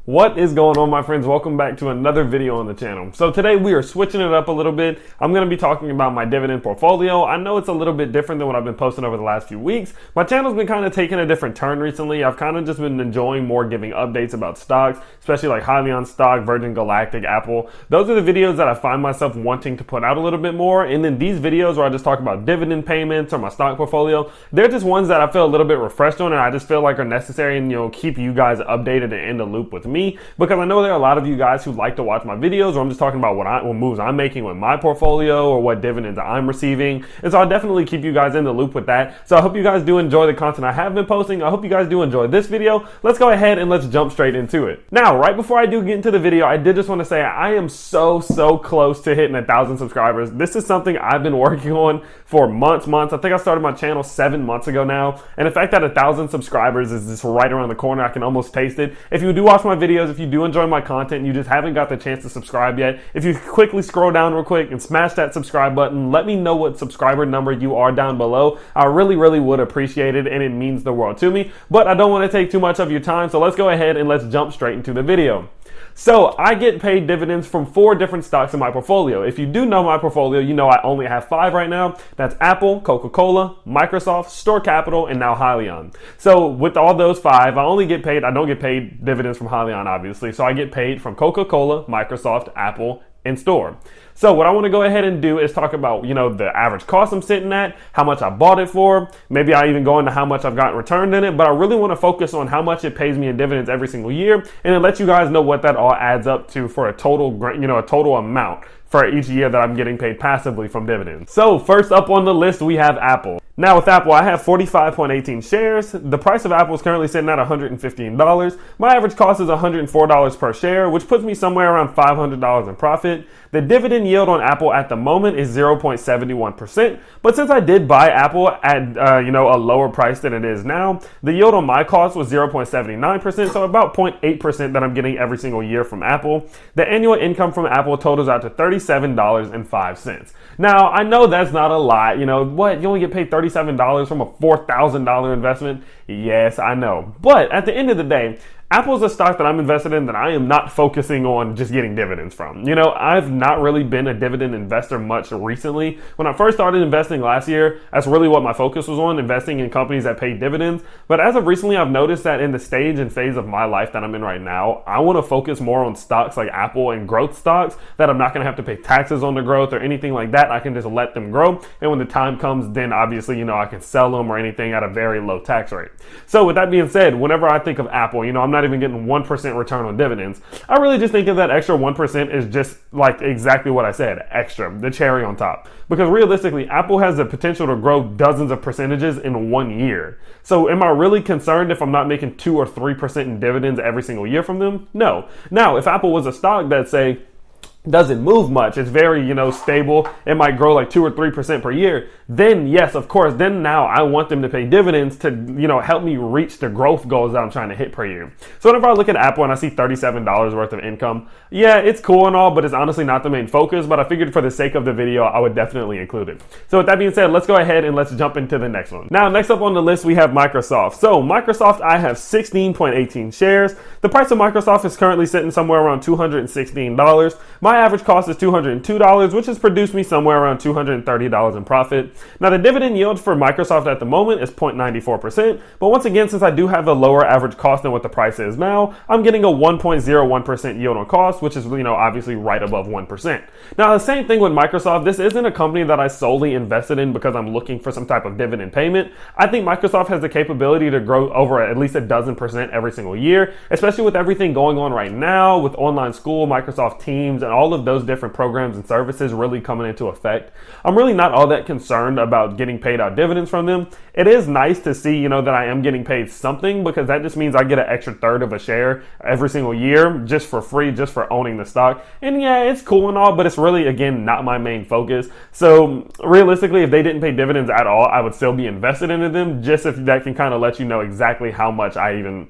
What is going on, my friends? Welcome back to another video on the channel. So today we are switching it up a little bit. I'm going to be talking about my dividend portfolio. I know it's a little bit different than what I've been posting over the last few weeks. My channel's been kind of taking a different turn recently. I've kind of just been enjoying more giving updates about stocks, especially like Hyliion stock, Virgin Galactic, Apple. Those are the videos that I find myself wanting to put out a little bit more. And then these videos where I just talk about dividend payments or my stock portfolio, they're just ones that I feel a little bit refreshed on and I just feel like are necessary and, keep you guys updated and in the loop with me, because I know there are a lot of you guys who like to watch my videos, or I'm just talking about what moves I'm making with my portfolio or what dividends I'm receiving. And so I'll definitely keep you guys in the loop with that. So I hope you guys do enjoy the content I have been posting. I hope you guys do enjoy this video. Let's go ahead and let's jump straight into it. Now, right before I do get into the video, I did just want to say I am so close to hitting 1,000 subscribers. This is something I've been working on for months. I think I started my channel 7 months ago now. And the fact that 1,000 subscribers is just right around the corner, I can almost taste it. If you do watch my videos, if you do enjoy my content and you just haven't got the chance to subscribe yet, if you quickly scroll down real quick and smash that subscribe button, let me know what subscriber number you are down below. I really would appreciate it, and it means the world to me. But I don't want to take too much of your time, so let's go ahead and let's jump straight into the video. So I get paid dividends from 4 different stocks in my portfolio. If you do know my portfolio, you know I only have 5 right now. That's Apple, Coca-Cola, Microsoft, Store Capital, and now Hyliion. So with all those 5, I don't get paid dividends from Hyliion, obviously. So I get paid from Coca-Cola, Microsoft, Apple, and Store. So what I want to go ahead and do is talk about, the average cost I'm sitting at, how much I bought it for. Maybe I even go into how much I've gotten returned in it, but I really want to focus on how much it pays me in dividends every single year, and then let you guys know what that all adds up to for a total amount for each year that I'm getting paid passively from dividends. So first up on the list, we have Apple. Now with Apple, I have 45.18 shares. The price of Apple is currently sitting at $115. My average cost is $104 per share, which puts me somewhere around $500 in profit. The dividend yield on Apple at the moment is 0.71%. But since I did buy Apple at a lower price than it is now, the yield on my cost was 0.79%, so about 0.8% that I'm getting every single year from Apple. The annual income from Apple totals out to $37.05. Now, I know that's not a lot. You only get paid $37 from a $4,000 investment? Yes, I know. But at the end of the day, Apple's a stock that I'm invested in that I am not focusing on just getting dividends from. I've not really been a dividend investor much recently. When I first started investing last year, that's really what my focus was on, investing in companies that pay dividends. But as of recently, I've noticed that in the stage and phase of my life that I'm in right now, I want to focus more on stocks like Apple and growth stocks that I'm not going to have to pay taxes on the growth or anything like that. I can just let them grow. And when the time comes, then obviously, I can sell them or anything at a very low tax rate. So with that being said, whenever I think of Apple, I'm not even getting 1% return on dividends. I really just think of that extra 1% is just like exactly what I said, extra, the cherry on top. Because realistically, Apple has the potential to grow dozens of percentages in 1 year. So am I really concerned if I'm not making 2 or 3% in dividends every single year from them? No. Now, if Apple was a stock that say doesn't move much, it's very, stable, it might grow like 2 or 3% per year, then yes, of course, then now I want them to pay dividends to, help me reach the growth goals that I'm trying to hit per year. So whenever I look at Apple and I see $37 worth of income, yeah, it's cool and all, but it's honestly not the main focus, but I figured for the sake of the video, I would definitely include it. So with that being said, let's go ahead and let's jump into the next one. Now, next up on the list, we have Microsoft. So Microsoft, I have 16.18 shares. The price of Microsoft is currently sitting somewhere around $216. My average cost is $202, which has produced me somewhere around $230 in profit. Now, the dividend yield for Microsoft at the moment is 0.94%, but once again, since I do have a lower average cost than what the price is now, I'm getting a 1.01% yield on cost, which is, obviously right above 1%. Now, the same thing with Microsoft. This isn't a company that I solely invested in because I'm looking for some type of dividend payment. I think Microsoft has the capability to grow over at least a dozen% every single year, especially with everything going on right now with online school, Microsoft Teams, and all of those different programs and services really coming into effect. I'm really not all that concerned about getting paid out dividends from them. It is nice to see, that I am getting paid something, because that just means I get an extra third of a share every single year just for free, just for owning the stock. And yeah, it's cool and all, but it's really, again, not my main focus. So realistically, if they didn't pay dividends at all, I would still be invested into them, just if that can kind of let you know exactly how much I even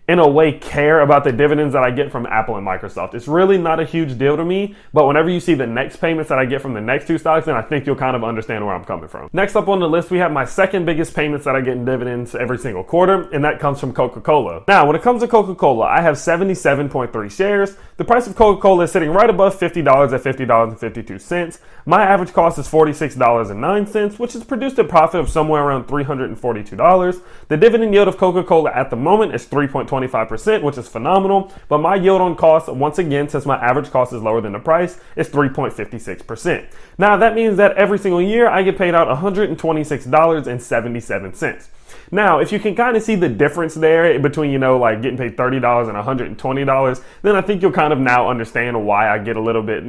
in a way, care about the dividends that I get from Apple and Microsoft. It's really not a huge deal to me, but whenever you see the next payments that I get from the next two stocks, then I think you'll kind of understand where I'm coming from. Next up on the list, we have my second biggest payments that I get in dividends every single quarter, and that comes from Coca-Cola. Now, when it comes to Coca-Cola, I have 77.3 shares. The price of Coca-Cola is sitting right above $50 at $50.52. My average cost is $46.09, which has produced a profit of somewhere around $342. The dividend yield of Coca-Cola at the moment is 3.25%, which is phenomenal, but my yield on cost, once again, since my average cost is lower than the price, is 3.56%. Now, that means that every single year I get paid out $126.77. Now, if you can kind of see the difference there between, like getting paid $30 and $120, then I think you'll kind of now understand why I get a little bit,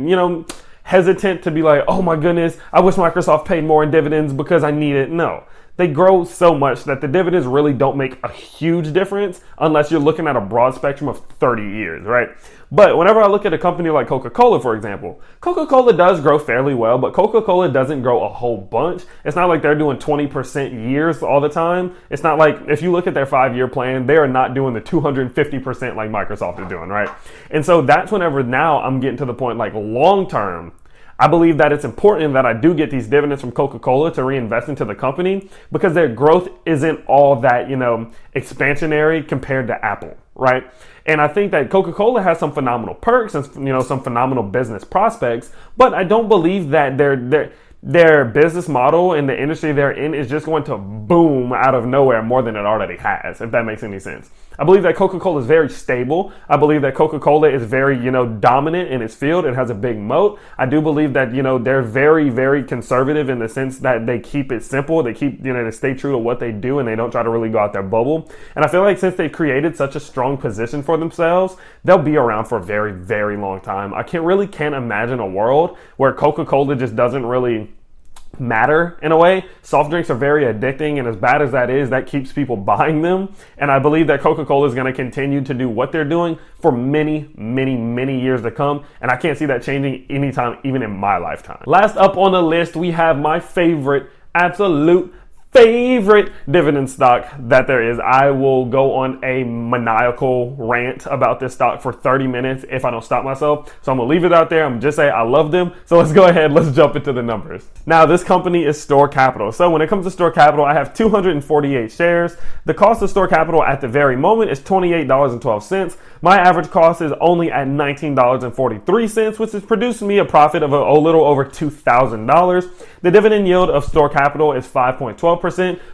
hesitant to be like, oh my goodness, I wish Microsoft paid more in dividends because I need it. No. They grow so much that the dividends really don't make a huge difference unless you're looking at a broad spectrum of 30 years, right? But whenever I look at a company like Coca-Cola, for example, Coca-Cola does grow fairly well, but Coca-Cola doesn't grow a whole bunch. It's not like they're doing 20% years all the time. It's not like, if you look at their 5-year plan, they are not doing the 250% like Microsoft is doing, right? And so that's whenever now I'm getting to the point, like long term, I believe that it's important that I do get these dividends from Coca-Cola to reinvest into the company because their growth isn't all that, expansionary compared to Apple, right? And I think that Coca-Cola has some phenomenal perks and, some phenomenal business prospects, but I don't believe that their business model and the industry they're in is just going to boom out of nowhere more than it already has, if that makes any sense. I believe that Coca-Cola is very stable. I believe that Coca-Cola is very, dominant in its field. It has a big moat. I do believe that, they're very, very conservative in the sense that they keep it simple. They keep, they stay true to what they do and they don't try to really go out their bubble. And I feel like since they've created such a strong position for themselves, they'll be around for a very, very long time. I can't imagine a world where Coca-Cola just doesn't really matter in a way. Soft drinks are very addicting, and as bad as that is, that keeps people buying them. And I believe that Coca-Cola is going to continue to do what they're doing for many, many, many years to come, and I can't see that changing anytime, even in my lifetime. Last up on the list, we have my absolute favorite dividend stock that there is. I will go on a maniacal rant about this stock for 30 minutes if I don't stop myself. So I'm gonna leave it out there. I'm gonna just say I love them. So let's go ahead, let's jump into the numbers. Now, this company is Store Capital. So when it comes to Store Capital, I have 248 shares. The cost of Store Capital at the very moment is $28.12. My average cost is only at $19.43, which has produced me a profit of a little over $2,000. The dividend yield of Store Capital is 5.12%,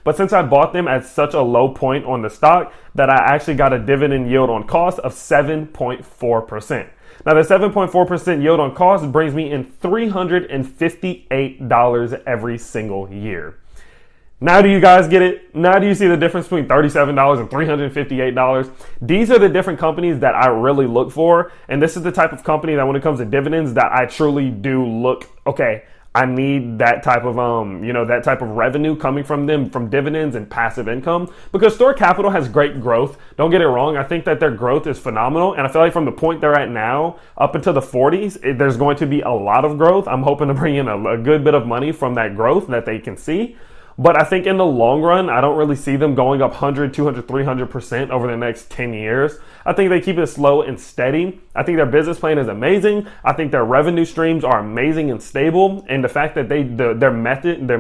but since I bought them at such a low point on the stock, that I actually got a dividend yield on cost of 7.4%. Now, the 7.4% yield on cost brings me in $358 every single year. Now do you guys get it? Now do you see the difference between $37 and $358? These are the different companies that I really look for, and this is the type of company that when it comes to dividends that I truly do look, okay, I need that type of that type of revenue coming from them, from dividends and passive income, because Store Capital has great growth. Don't get it wrong. I think that their growth is phenomenal, and I feel like from the point they're at now up into the 40s, there's going to be a lot of growth. I'm hoping to bring in a good bit of money from that growth that they can see. But I think in the long run, I don't really see them going up 100, 200, 300% over the next 10 years. I think they keep it slow and steady. I think their business plan is amazing. I think their revenue streams are amazing and stable. And the fact that their method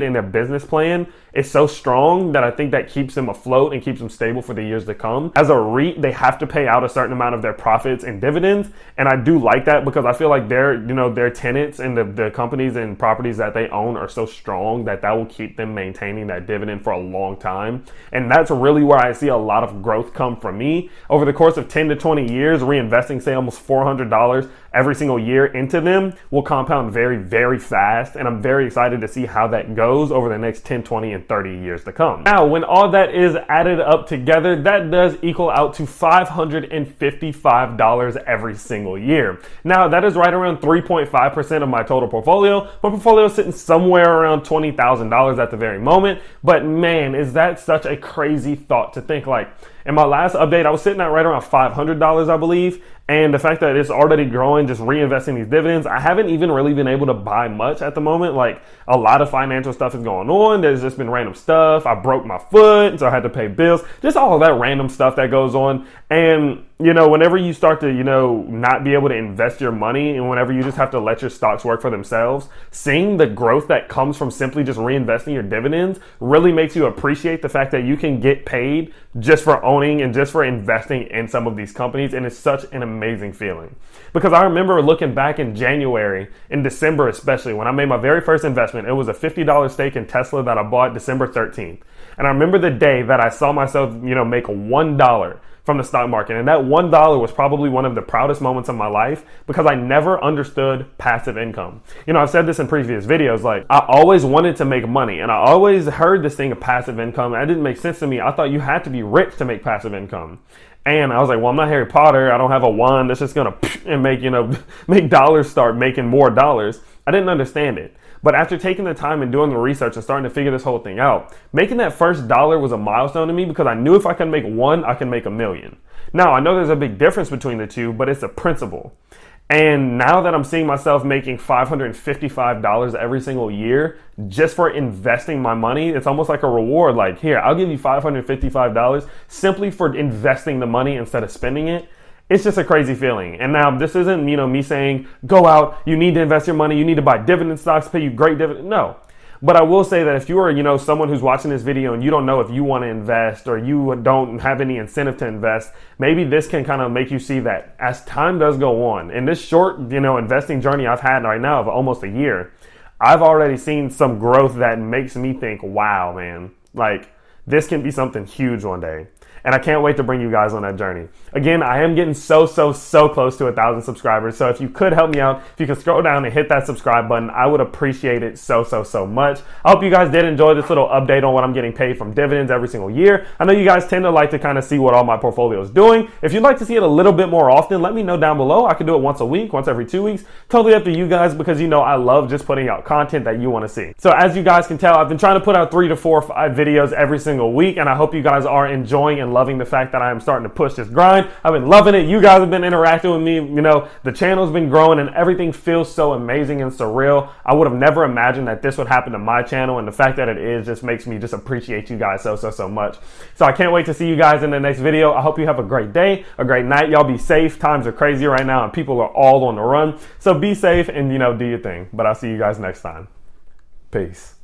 and their business plan is so strong that I think that keeps them afloat and keeps them stable for the years to come. As a REIT, they have to pay out a certain amount of their profits and dividends. And I do like that because I feel like their tenants and the companies and properties that they own are so strong that will keep them maintaining that dividend for a long time. And that's really where I see a lot of growth come from me. Over the course of 10 to 20 years, reinvesting, say, almost $400 every single year into them will compound very, very fast. And I'm very excited to see how that goes over the next 10, 20, and 30 years to come. Now, when all that is added up together, that does equal out to $555 every single year. Now, that is right around 3.5% of my total portfolio. My portfolio is sitting somewhere around $20,000 at the very moment. But man, is that such a crazy thought to think, like, In my last update, I was sitting at right around $500, I believe. And the fact that it's already growing, just reinvesting these dividends, I haven't even really been able to buy much at the moment. Like, a lot of financial stuff is going on. There's just been random stuff. I broke my foot, so I had to pay bills. Just all of that random stuff that goes on. And, you know, whenever you start to, you know, not be able to invest your money, and whenever you just have to let your stocks work for themselves, seeing the growth that comes from simply just reinvesting your dividends really makes you appreciate the fact that you can get paid just for owning and just for investing in some of these companies. And it's such an amazing feeling, because I remember looking back in January, in December especially, when I made my very first investment. It was a $50 stake in Tesla that I bought December 13th. And I remember the day that I saw myself, you know, make $1 from the stock market. And that $1 was probably one of the proudest moments of my life, because I never understood passive income. You know, I've said this in previous videos, like, I always wanted to make money, and I always heard this thing of passive income. And it didn't make sense to me. I thought you had to be rich to make passive income. And I was like, well, I'm not Harry Potter. I don't have a wand that's just going to and make, you know, make dollars start making more dollars. I didn't understand it. But after taking the time and doing the research and starting to figure this whole thing out, making that first dollar was a milestone to me, because I knew if I could make one, I can make a million. Now, I know there's a big difference between the two, but it's a principle. And now that I'm seeing myself making $555 every single year just for investing my money, it's almost like a reward. Like, here, I'll give you $555 simply for investing the money instead of spending it. It's just a crazy feeling. And now this isn't, you know, me saying, go out, you need to invest your money, you need to buy dividend stocks, pay you great dividend. No. But I will say that if you are, you know, someone who's watching this video and you don't know if you want to invest, or you don't have any incentive to invest, maybe this can kind of make you see that as time does go on, in this short, you know, investing journey I've had right now of almost a year, I've already seen some growth that makes me think, wow, man, like, this can be something huge one day. And I can't wait to bring you guys on that journey. Again, I am getting so close to 1,000 subscribers. So if you could help me out, if you could scroll down and hit that subscribe button, I would appreciate it so much. I hope you guys did enjoy this little update on what I'm getting paid from dividends every single year. I know you guys tend to like to kind of see what all my portfolio is doing. If you'd like to see it a little bit more often, let me know down below. I could do it once a week, once every 2 weeks. Totally up to you guys, because you know I love just putting out content that you want to see. So as you guys can tell, I've been trying to put out 3 to 4 or 5 videos every single week, and I hope you guys are enjoying and loving the fact that I am starting to push this grind. I've been loving it. You guys have been interacting with me. You know, the channel's been growing and everything feels so amazing and surreal. I would have never imagined that this would happen to my channel, and the fact that it is just makes me just appreciate you guys so much. So I can't wait to see you guys in the next video. I hope you have a great day, a great night. Y'all be safe. Times are crazy right now and people are all on the run. So be safe and, you know, do your thing. But I'll see you guys next time. Peace.